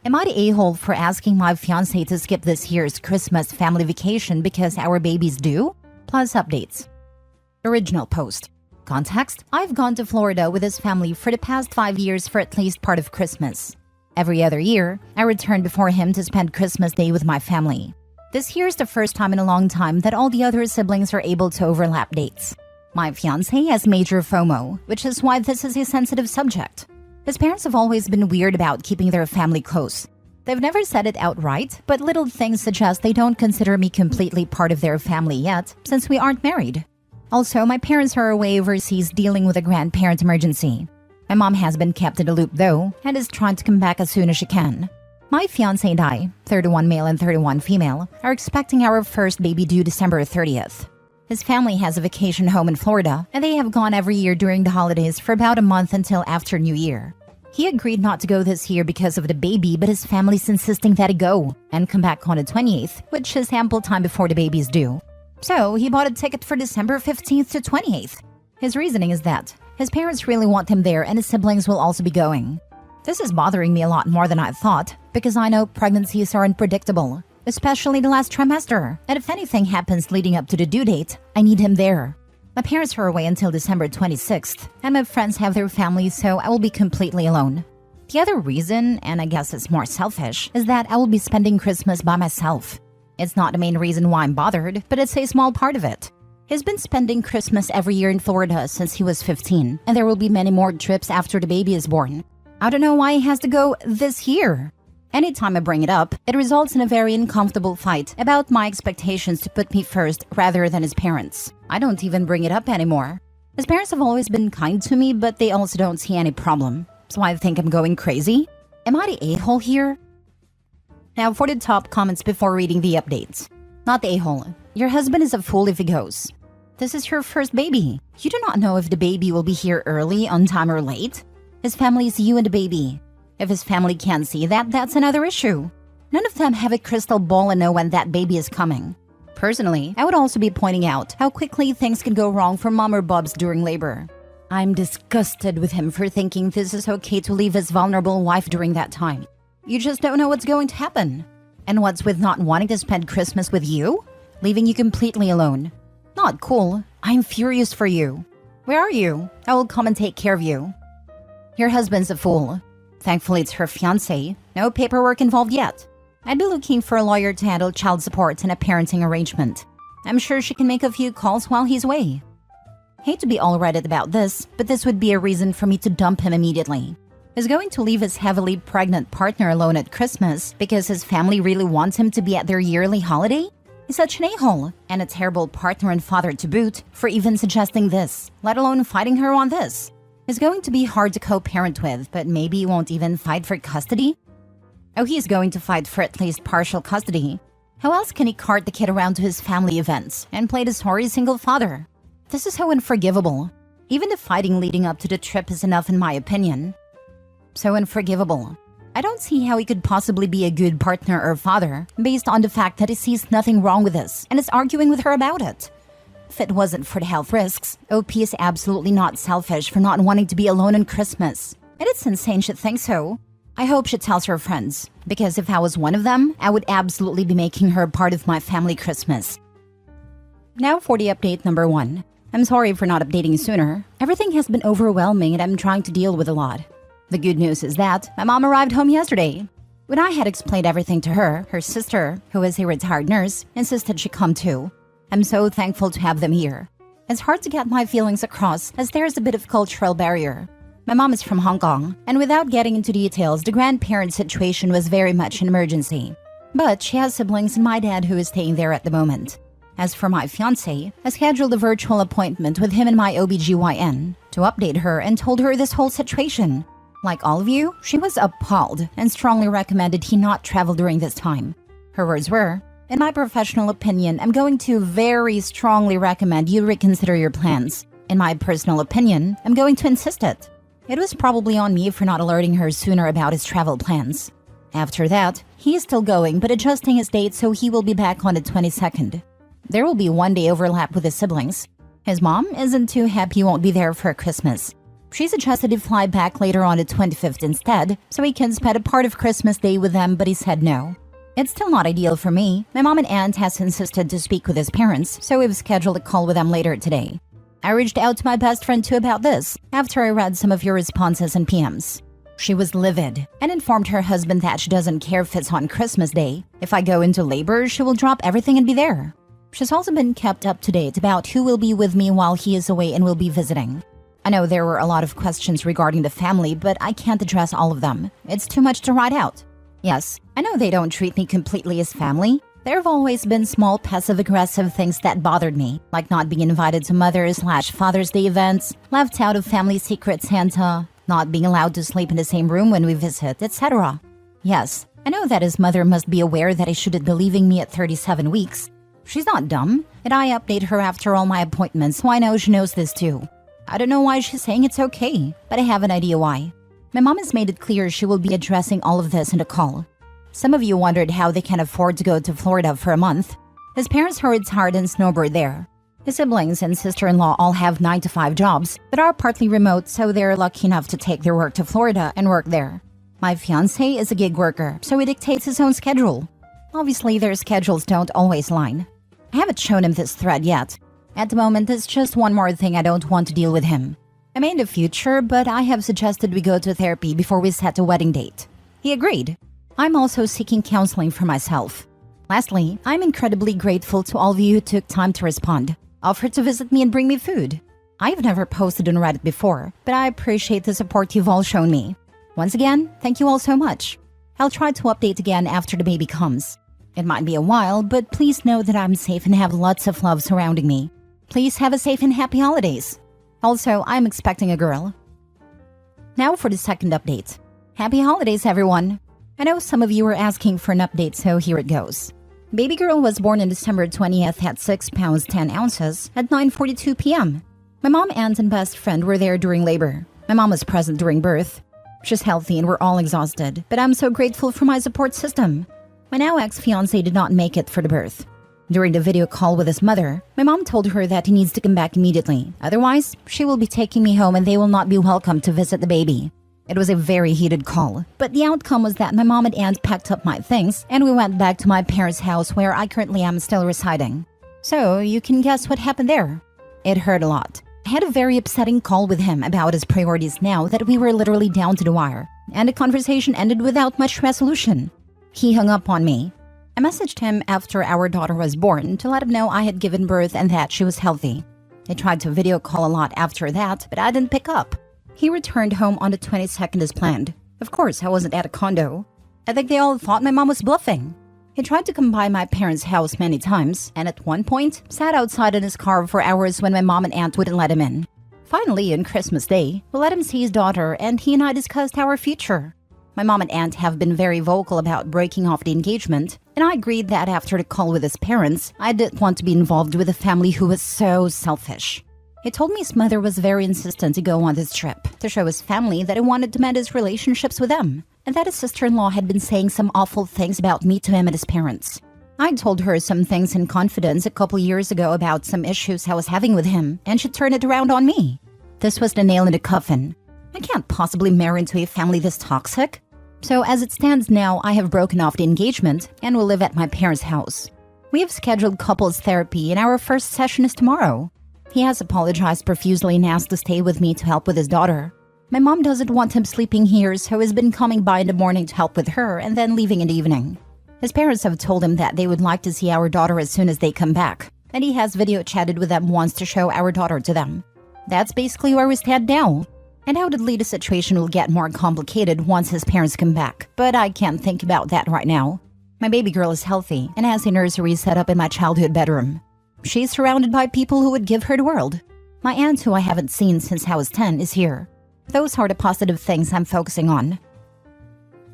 Am I the a-hole for asking my fiancé to skip this year's Christmas family vacation because our baby's due? Plus updates. Original post. Context: I've gone to Florida with his family for the past 5 years for at least part of Christmas. Every other year, I return before him to spend Christmas Day with my family. This year's the first time in a long time that all the other siblings are able to overlap dates. My fiancé has major FOMO, which is why this is a sensitive subject. His parents have always been weird about keeping their family close. They've never said it outright, but little things suggest they don't consider me completely part of their family yet, since we aren't married. Also, my parents are away overseas dealing with a grandparent emergency. My mom has been kept in the loop though, and is trying to come back as soon as she can. My fiancé and I, 31 male and 31 female, are expecting our first baby due December 30th. His family has a vacation home in Florida, and they have gone every year during the holidays for about a month until after New Year. He agreed not to go this year because of the baby, but his family's insisting that he go and come back on the 28th, which is ample time before the baby is due. So he bought a ticket for December 15th to 28th. His reasoning is that his parents really want him there and his siblings will also be going. This is bothering me a lot more than I thought, because I know pregnancies are unpredictable, especially the last trimester, and if anything happens leading up to the due date, I need him there. My parents are away until December 26th, and my friends have their families, so I will be completely alone. The other reason, and I guess it's more selfish, is that I will be spending Christmas by myself. It's not the main reason why I'm bothered, but it's a small part of it. He's been spending Christmas every year in Florida since he was 15, and there will be many more trips after the baby is born. I don't know why he has to go this year. Anytime I bring it up, it results in a very uncomfortable fight about my expectations to put me first rather than his parents. I don't even bring it up anymore. His parents have always been kind to me, but they also don't see any problem. So I think I'm going crazy? Am I the a-hole here? Now for the top comments before reading the updates. Not the a-hole. Your husband is a fool if he goes. This is your first baby. You do not know if the baby will be here early, on time, or late. His family is you and the baby. If his family can't see that, that's another issue. None of them have a crystal ball and know when that baby is coming. Personally, I would also be pointing out how quickly things can go wrong for mom or bubs during labor. I'm disgusted with him for thinking this is okay to leave his vulnerable wife during that time. You just don't know what's going to happen. And what's with not wanting to spend Christmas with you? Leaving you completely alone. Not cool. I'm furious for you. Where are you? I will come and take care of you. Your husband's a fool. Thankfully, it's her fiancé. No paperwork involved yet. I'd be looking for a lawyer to handle child support and a parenting arrangement. I'm sure she can make a few calls while he's away. Hate to be all Reddit about this, but this would be a reason for me to dump him immediately. He's going to leave his heavily pregnant partner alone at Christmas because his family really wants him to be at their yearly holiday? He's such an a-hole, and a terrible partner and father to boot, for even suggesting this, let alone fighting her on this. Is going to be hard to co-parent with, but maybe he won't even fight for custody? Oh, he's going to fight for at least partial custody. How else can he cart the kid around to his family events and play the sorry single father? This is so unforgivable. Even the fighting leading up to the trip is enough in my opinion. So unforgivable. I don't see how he could possibly be a good partner or father, based on the fact that he sees nothing wrong with this and is arguing with her about it. If it wasn't for the health risks, OP is absolutely not selfish for not wanting to be alone on Christmas. And it's insane she'd think so. I hope she tells her friends, because if I was one of them, I would absolutely be making her part of my family Christmas. Now for the update number 1. I'm sorry for not updating sooner. Everything has been overwhelming and I'm trying to deal with a lot. The good news is that my mom arrived home yesterday. When I had explained everything to her, her sister, who is a retired nurse, insisted she come too. I'm so thankful to have them here. It's hard to get my feelings across as there's a bit of cultural barrier. My mom is from Hong Kong, and without getting into details, the grandparent situation was very much an emergency. But she has siblings and my dad who is staying there at the moment. As for my fiancé, I scheduled a virtual appointment with him and my OBGYN to update her and told her this whole situation. Like all of you, she was appalled and strongly recommended he not travel during this time. Her words were, "In my professional opinion, I'm going to very strongly recommend you reconsider your plans. In my personal opinion, I'm going to insist it." It was probably on me for not alerting her sooner about his travel plans. After that, he is still going but adjusting his date so he will be back on the 22nd. There will be 1 day overlap with his siblings. His mom isn't too happy he won't be there for Christmas. She suggested he fly back later on the 25th instead, so he can spend a part of Christmas Day with them, but he said no. It's still not ideal for me. My mom and aunt has insisted to speak with his parents, so we've scheduled a call with them later today. I reached out to my best friend too about this, after I read some of your responses and PMs. She was livid and informed her husband that she doesn't care if it's on Christmas Day. If I go into labor, she will drop everything and be there. She's also been kept up to date about who will be with me while he is away and will be visiting. I know there were a lot of questions regarding the family, but I can't address all of them. It's too much to write out. Yes, I know they don't treat me completely as family. There have always been small passive-aggressive things that bothered me, like not being invited to Mother's/Father's Day events, left out of family secret Santa, not being allowed to sleep in the same room when we visit, etc. Yes, I know that his mother must be aware that he shouldn't be leaving me at 37 weeks. She's not dumb, and I update her after all my appointments, so I know she knows this too. I don't know why she's saying it's okay, but I have an idea why. My mom has made it clear she will be addressing all of this in a call. Some of you wondered how they can afford to go to Florida for a month. His parents worked hard and snowboard there. His siblings and sister-in-law all have 9-to-5 jobs that are partly remote, so they're lucky enough to take their work to Florida and work there. My fiancé is a gig worker, so he dictates his own schedule. Obviously, their schedules don't always line. I haven't shown him this thread yet. At the moment, it's just one more thing I don't want to deal with him. I may in the future, but I have suggested we go to therapy before we set a wedding date. He agreed. I'm also seeking counseling for myself. Lastly, I'm incredibly grateful to all of you who took time to respond, offered to visit me and bring me food. I've never posted on Reddit before, but I appreciate the support you've all shown me. Once again, thank you all so much. I'll try to update again after the baby comes. It might be a while, but please know that I'm safe and have lots of love surrounding me. Please have a safe and happy holidays. Also, I'm expecting a girl. Now for the second update. Happy holidays, everyone. I know some of you were asking for an update, so here it goes. Baby girl was born on December 20th at 6 pounds 10 ounces at 9:42 p.m. My mom, aunt, and best friend were there during labor. My mom was present during birth. She's healthy and we're all exhausted, but I'm so grateful for my support system. My now ex-fiancé did not make it for the birth. During the video call with his mother, my mom told her that he needs to come back immediately. Otherwise, she will be taking me home and they will not be welcome to visit the baby. It was a very heated call, but the outcome was that my mom and aunt packed up my things and we went back to my parents' house where I currently am still residing. So, you can guess what happened there. It hurt a lot. I had a very upsetting call with him about his priorities now that we were literally down to the wire, and the conversation ended without much resolution. He hung up on me. I messaged him after our daughter was born to let him know I had given birth and that she was healthy. I tried to video call a lot after that, but I didn't pick up. He returned home on the 22nd as planned. Of course, I wasn't at a condo. I think they all thought my mom was bluffing. He tried to come by my parents' house many times, and at one point, sat outside in his car for hours when my mom and aunt wouldn't let him in. Finally, on Christmas Day, we let him see his daughter, and he and I discussed our future. My mom and aunt have been very vocal about breaking off the engagement, and I agreed that after the call with his parents, I didn't want to be involved with a family who was so selfish. He told me his mother was very insistent to go on this trip, to show his family that he wanted to mend his relationships with them, and that his sister-in-law had been saying some awful things about me to him and his parents. I told her some things in confidence a couple years ago about some issues I was having with him, and she turned it around on me. This was the nail in the coffin. I can't possibly marry into a family this toxic. So as it stands now, I have broken off the engagement and will live at my parents' house. We have scheduled couples therapy and our first session is tomorrow. He has apologized profusely and asked to stay with me to help with his daughter. My mom doesn't want him sleeping here, so he's been coming by in the morning to help with her and then leaving in the evening. His parents have told him that they would like to see our daughter as soon as they come back, and he has video chatted with them once to show our daughter to them. That's basically where we stand now. Undoubtedly, the situation will get more complicated once his parents come back, but I can't think about that right now. My baby girl is healthy and has a nursery set up in my childhood bedroom. She's surrounded by people who would give her the world. My aunt, who I haven't seen since I was 10, is here. Those are the positive things I'm focusing on.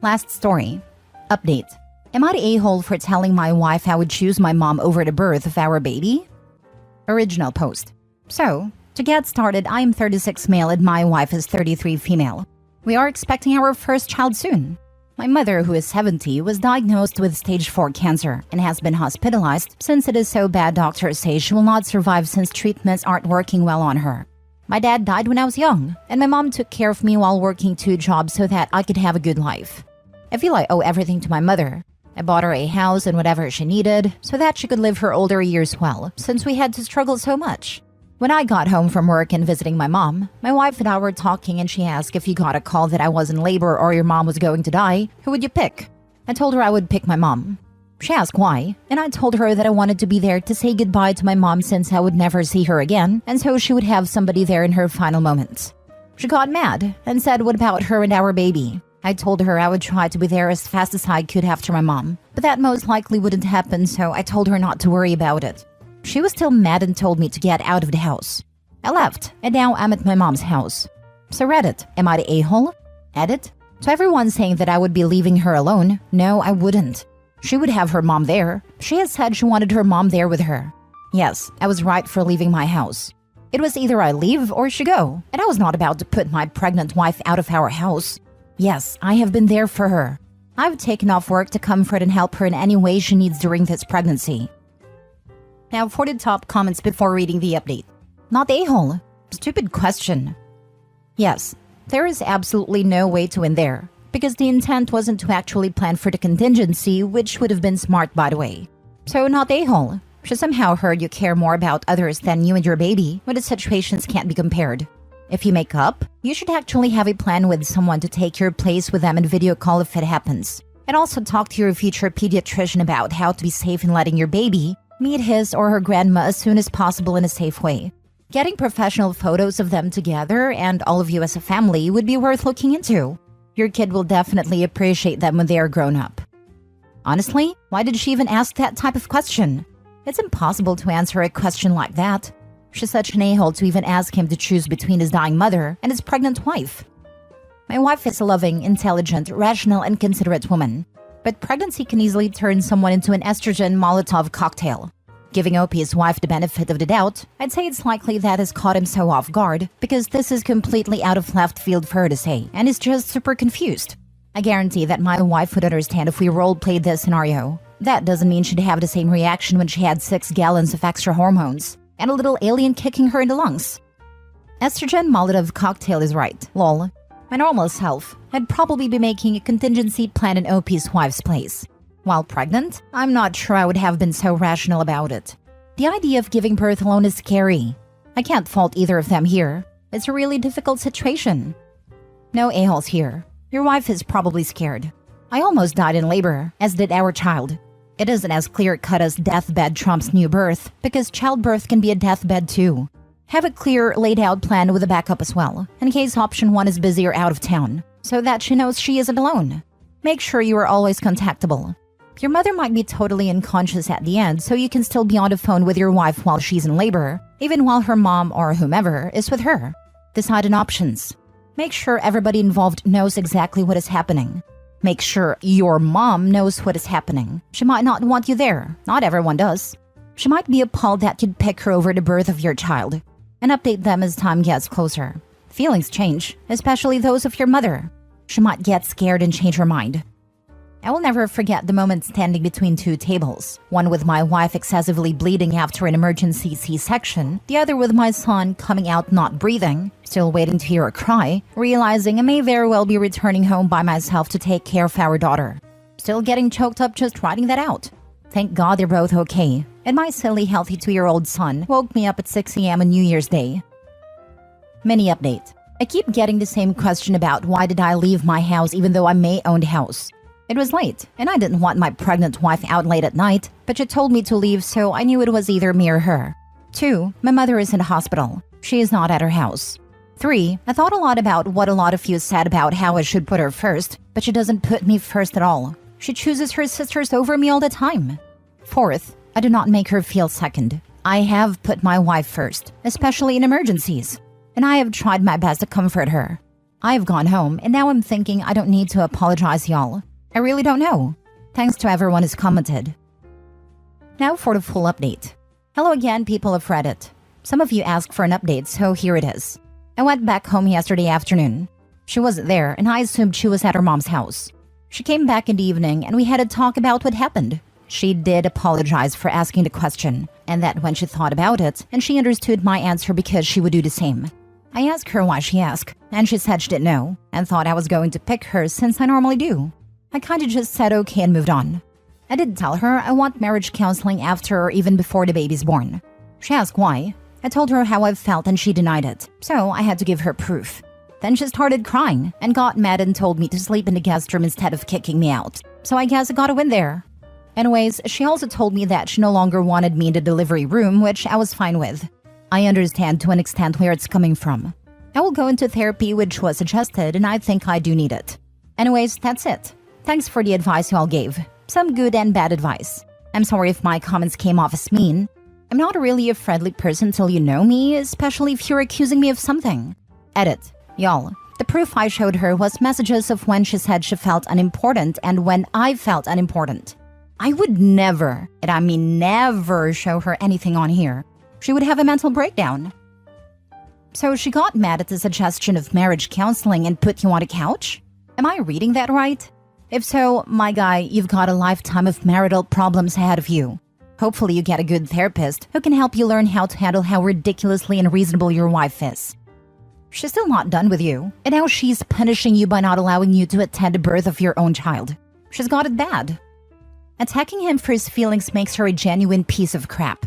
Last story. Update. Am I the a-hole for telling my wife I would choose my mom over the birth of our baby? Original post. So, to get started, I am 36 male and my wife is 33 female. We are expecting our first child soon. My mother, who is 70, was diagnosed with stage 4 cancer and has been hospitalized since it is so bad doctors say she will not survive since treatments aren't working well on her. My dad died when I was young, and my mom took care of me while working 2 jobs so that I could have a good life. I feel I owe everything to my mother. I bought her a house and whatever she needed so that she could live her older years well, since we had to struggle so much. When I got home from work and visiting my mom, my wife and I were talking and she asked if you got a call that I was in labor or your mom was going to die, who would you pick? I told her I would pick my mom. She asked why, and I told her that I wanted to be there to say goodbye to my mom since I would never see her again, and so she would have somebody there in her final moments. She got mad and said, what about her and our baby? I told her I would try to be there as fast as I could after my mom, but that most likely wouldn't happen, so I told her not to worry about it. She was still mad and told me to get out of the house. I left, and now I'm at my mom's house. So Reddit, am I the a-hole? Edit? To everyone saying that I would be leaving her alone, no, I wouldn't. She would have her mom there. She has said she wanted her mom there with her. Yes, I was right for leaving my house. It was either I leave or she go, and I was not about to put my pregnant wife out of our house. Yes, I have been there for her. I've taken off work to comfort and help her in any way she needs during this pregnancy. Now for the top comments before reading the update. Not the a-hole. Stupid question. Yes, there is absolutely no way to win there, because the intent wasn't to actually plan for the contingency, which would have been smart by the way. So not the a-hole. She somehow heard you care more about others than you and your baby, when the situations can't be compared. If you make up, you should actually have a plan with someone to take your place with them and video call if it happens. And also talk to your future pediatrician about how to be safe in letting your baby meet his or her grandma as soon as possible in a safe way. Getting professional photos of them together and all of you as a family would be worth looking into. Your kid will definitely appreciate them when they are grown up. Honestly, why did she even ask that type of question? It's impossible to answer a question like that. She's such an a-hole to even ask him to choose between his dying mother and his pregnant wife. My wife is a loving, intelligent, rational, and considerate woman. But pregnancy can easily turn someone into an estrogen Molotov cocktail. Giving OP his wife the benefit of the doubt, I'd say it's likely that has caught him so off guard because this is completely out of left field for her to say and is just super confused. I guarantee that my wife would understand if we role-played this scenario. That doesn't mean she'd have the same reaction when she had 6 gallons of extra hormones and a little alien kicking her in the lungs. Estrogen Molotov cocktail is right, lol. My normal self, I'd probably be making a contingency plan in OP's wife's place. While pregnant, I'm not sure I would have been so rational about it. The idea of giving birth alone is scary. I can't fault either of them here. It's a really difficult situation. No a-holes here. Your wife is probably scared. I almost died in labor, as did our child. It isn't as clear-cut as deathbed trumps new birth, because childbirth can be a deathbed too. Have a clear, laid-out plan with a backup as well, in case option 1 is busy or out of town, so that she knows she isn't alone. Make sure you are always contactable. Your mother might be totally unconscious at the end, so you can still be on the phone with your wife while she's in labor, even while her mom or whomever is with her. Decide on options. Make sure everybody involved knows exactly what is happening. Make sure your mom knows what is happening. She might not want you there. Not everyone does. She might be appalled that you'd pick her over the birth of your child. And update them as time gets closer. Feelings change, especially those of your mother. She might get scared and change her mind. I will never forget the moment standing between 2 tables, one with my wife excessively bleeding after an emergency C-section, the other with my son coming out not breathing, still waiting to hear a cry, realizing I may very well be returning home by myself to take care of our daughter. Still getting choked up just writing that out. Thank God they're both okay, and my silly healthy 2-year-old son woke me up at 6 a.m. on New Year's Day. Mini update. I keep getting the same question about why did I leave my house even though I may own the house. It was late, and I didn't want my pregnant wife out late at night, but she told me to leave, so I knew it was either me or her. 2. My mother is in the hospital. She is not at her house. 3. I thought a lot about what a lot of you said about how I should put her first, but she doesn't put me first at all. She chooses her sisters over me all the time. 4th, I do not make her feel second. I have put my wife first, especially in emergencies, and I have tried my best to comfort her. I have gone home, and now I'm thinking I don't need to apologize, y'all. I really don't know. Thanks to everyone who's commented. Now for the full update. Hello again, people of Reddit. Some of you asked for an update, so here it is. I went back home yesterday afternoon. She wasn't there, and I assumed she was at her mom's house. She came back in the evening, and we had a talk about what happened. She did apologize for asking the question, and that when she thought about it, and she understood my answer because she would do the same. I asked her why she asked, and she said she didn't know and thought I was going to pick her since I normally do. I kinda just said okay and moved on. I did tell her I want marriage counseling after or even before the baby's born. She asked why. I told her how I've felt and she denied it, so I had to give her proof. Then she started crying and got mad and told me to sleep in the guest room instead of kicking me out. So I guess I got a win there. Anyways, she also told me that she no longer wanted me in the delivery room, which I was fine with. I understand to an extent where it's coming from. I will go into therapy, which was suggested, and I think I do need it. Anyways, that's it. Thanks for the advice you all gave. Some good and bad advice. I'm sorry if my comments came off as mean. I'm not really a friendly person till you know me, especially if you're accusing me of something. Edit. Y'all, the proof I showed her was messages of when she said she felt unimportant and when I felt unimportant. I would never, and I mean never, show her anything on here. She would have a mental breakdown. So she got mad at the suggestion of marriage counseling and put you on a couch? Am I reading that right? If so, my guy, you've got a lifetime of marital problems ahead of you. Hopefully you get a good therapist who can help you learn how to handle how ridiculously unreasonable your wife is. She's still not done with you, and now she's punishing you by not allowing you to attend the birth of your own child. She's got it bad. Attacking him for his feelings makes her a genuine piece of crap.